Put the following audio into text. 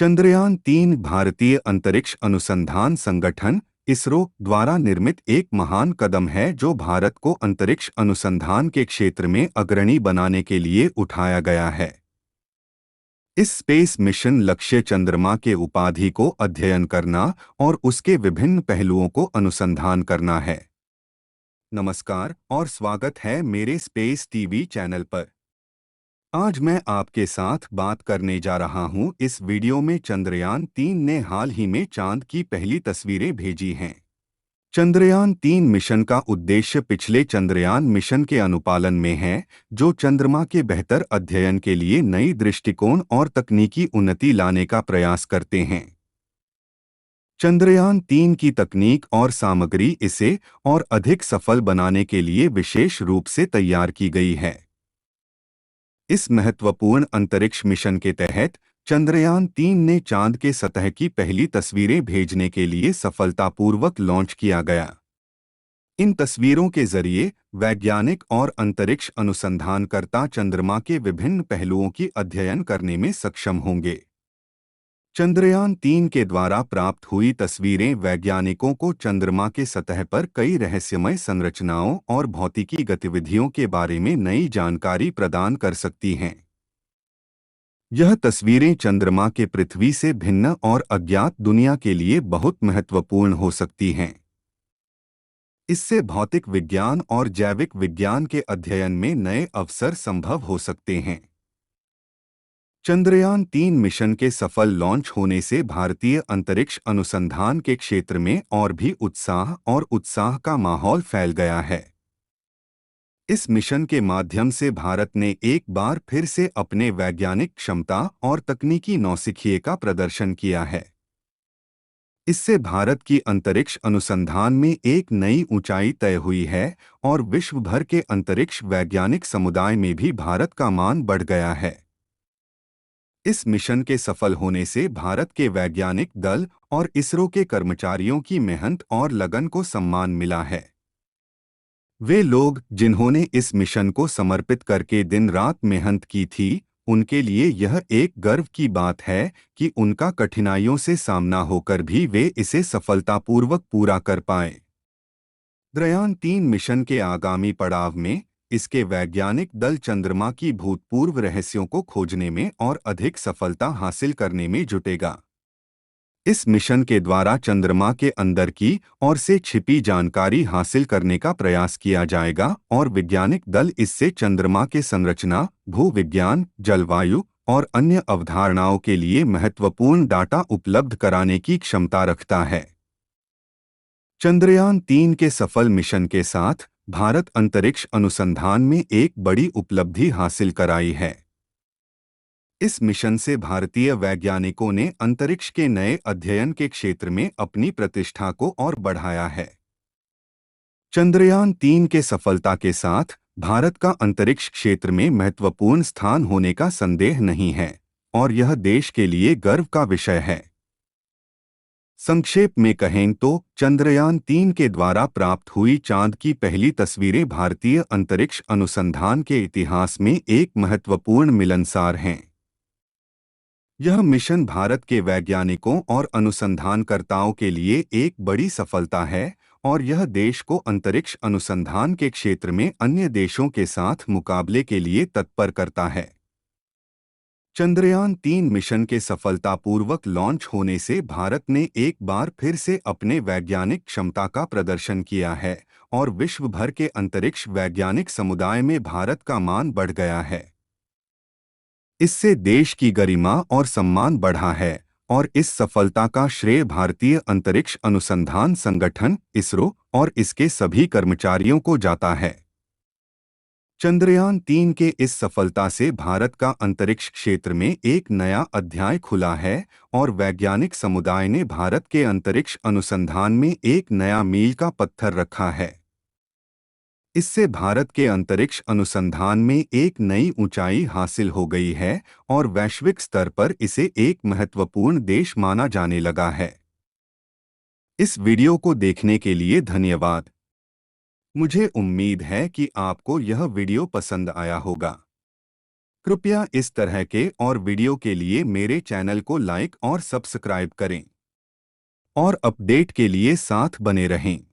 चंद्रयान-3 भारतीय अंतरिक्ष अनुसंधान संगठन इसरो द्वारा निर्मित एक महान कदम है जो भारत को अंतरिक्ष अनुसंधान के क्षेत्र में अग्रणी बनाने के लिए उठाया गया है। इस स्पेस मिशन लक्ष्य चंद्रमा के उपाधि को अध्ययन करना और उसके विभिन्न पहलुओं को अनुसंधान करना है। नमस्कार और स्वागत है मेरे स्पेस टीवी चैनल पर। आज मैं आपके साथ बात करने जा रहा हूं। इस वीडियो में चंद्रयान-3 ने हाल ही में चांद की पहली तस्वीरें भेजी हैं। चंद्रयान-3 मिशन का उद्देश्य पिछले चंद्रयान मिशन के अनुपालन में है, जो चंद्रमा के बेहतर अध्ययन के लिए नई दृष्टिकोण और तकनीकी उन्नति लाने का प्रयास करते हैं। चंद्रयान-3 की तकनीक और सामग्री इसे और अधिक सफल बनाने के लिए विशेष रूप से तैयार की गई है। इस महत्वपूर्ण अंतरिक्ष मिशन के तहत चंद्रयान-3 ने चांद के सतह की पहली तस्वीरें भेजने के लिए सफलतापूर्वक लॉन्च किया गया। इन तस्वीरों के जरिए वैज्ञानिक और अंतरिक्ष अनुसंधानकर्ता चंद्रमा के विभिन्न पहलुओं की अध्ययन करने में सक्षम होंगे। चंद्रयान-3 के द्वारा प्राप्त हुई तस्वीरें वैज्ञानिकों को चंद्रमा के सतह पर कई रहस्यमय संरचनाओं और भौतिकी गतिविधियों के बारे में नई जानकारी प्रदान कर सकती हैं। यह तस्वीरें चंद्रमा के पृथ्वी से भिन्न और अज्ञात दुनिया के लिए बहुत महत्वपूर्ण हो सकती हैं। इससे भौतिक विज्ञान और जैविक विज्ञान के अध्ययन में नए अवसर संभव हो सकते हैं। चंद्रयान-3 मिशन के सफल लॉन्च होने से भारतीय अंतरिक्ष अनुसंधान के क्षेत्र में और भी उत्साह का माहौल फैल गया है। इस मिशन के माध्यम से भारत ने एक बार फिर से अपने वैज्ञानिक क्षमता और तकनीकी नौसिखिए का प्रदर्शन किया है। इससे भारत की अंतरिक्ष अनुसंधान में एक नई ऊंचाई तय हुई है और विश्व भर के अंतरिक्ष वैज्ञानिक समुदाय में भी भारत का मान बढ़ गया है। इस मिशन के सफल होने से भारत के वैज्ञानिक दल और इसरो के कर्मचारियों की मेहनत और लगन को सम्मान मिला है। वे लोग जिन्होंने इस मिशन को समर्पित करके दिन रात मेहनत की थी, उनके लिए यह एक गर्व की बात है कि उनका कठिनाइयों से सामना होकर भी वे इसे सफलतापूर्वक पूरा कर पाए। चंद्रयान-3 मिशन के आगामी पड़ाव में इसके वैज्ञानिक दल चंद्रमा की भूतपूर्व रहस्यों को खोजने में और अधिक सफलता हासिल करने में जुटेगा। इस मिशन के द्वारा चंद्रमा के अंदर की और से छिपी जानकारी हासिल करने का प्रयास किया जाएगा और वैज्ञानिक दल इससे चंद्रमा के संरचना, भूविज्ञान, जलवायु और अन्य अवधारणाओं के लिए महत्वपूर्ण डाटा उपलब्ध कराने की क्षमता रखता है। चंद्रयान-3 के सफल मिशन के साथ भारत अंतरिक्ष अनुसंधान में एक बड़ी उपलब्धि हासिल कराई है। इस मिशन से भारतीय वैज्ञानिकों ने अंतरिक्ष के नए अध्ययन के क्षेत्र में अपनी प्रतिष्ठा को और बढ़ाया है। चंद्रयान-3 के सफलता के साथ भारत का अंतरिक्ष क्षेत्र में महत्वपूर्ण स्थान होने का संदेह नहीं है और यह देश के लिए गर्व का विषय है। संक्षेप में कहें तो चंद्रयान-3 के द्वारा प्राप्त हुई चांद की पहली तस्वीरें भारतीय अंतरिक्ष अनुसंधान के इतिहास में एक महत्वपूर्ण मिलनसार हैं। यह मिशन भारत के वैज्ञानिकों और अनुसंधानकर्ताओं के लिए एक बड़ी सफलता है और यह देश को अंतरिक्ष अनुसंधान के क्षेत्र में अन्य देशों के साथ मुकाबले के लिए तत्पर करता है। चंद्रयान-3 मिशन के सफलतापूर्वक लॉन्च होने से भारत ने एक बार फिर से अपने वैज्ञानिक क्षमता का प्रदर्शन किया है और विश्व भर के अंतरिक्ष वैज्ञानिक समुदाय में भारत का मान बढ़ गया है। इससे देश की गरिमा और सम्मान बढ़ा है और इस सफलता का श्रेय भारतीय अंतरिक्ष अनुसंधान संगठन इसरो और इसके सभी कर्मचारियों को जाता है। चंद्रयान-3 के इस सफलता से भारत का अंतरिक्ष क्षेत्र में एक नया अध्याय खुला है और वैज्ञानिक समुदाय ने भारत के अंतरिक्ष अनुसंधान में एक नया मील का पत्थर रखा है। इससे भारत के अंतरिक्ष अनुसंधान में एक नई ऊंचाई हासिल हो गई है और वैश्विक स्तर पर इसे एक महत्वपूर्ण देश माना जाने लगा है। इस वीडियो को देखने के लिए धन्यवाद। मुझे उम्मीद है कि आपको यह वीडियो पसंद आया होगा। कृपया इस तरह के और वीडियो के लिए मेरे चैनल को लाइक और सब्सक्राइब करें और अपडेट के लिए साथ बने रहें।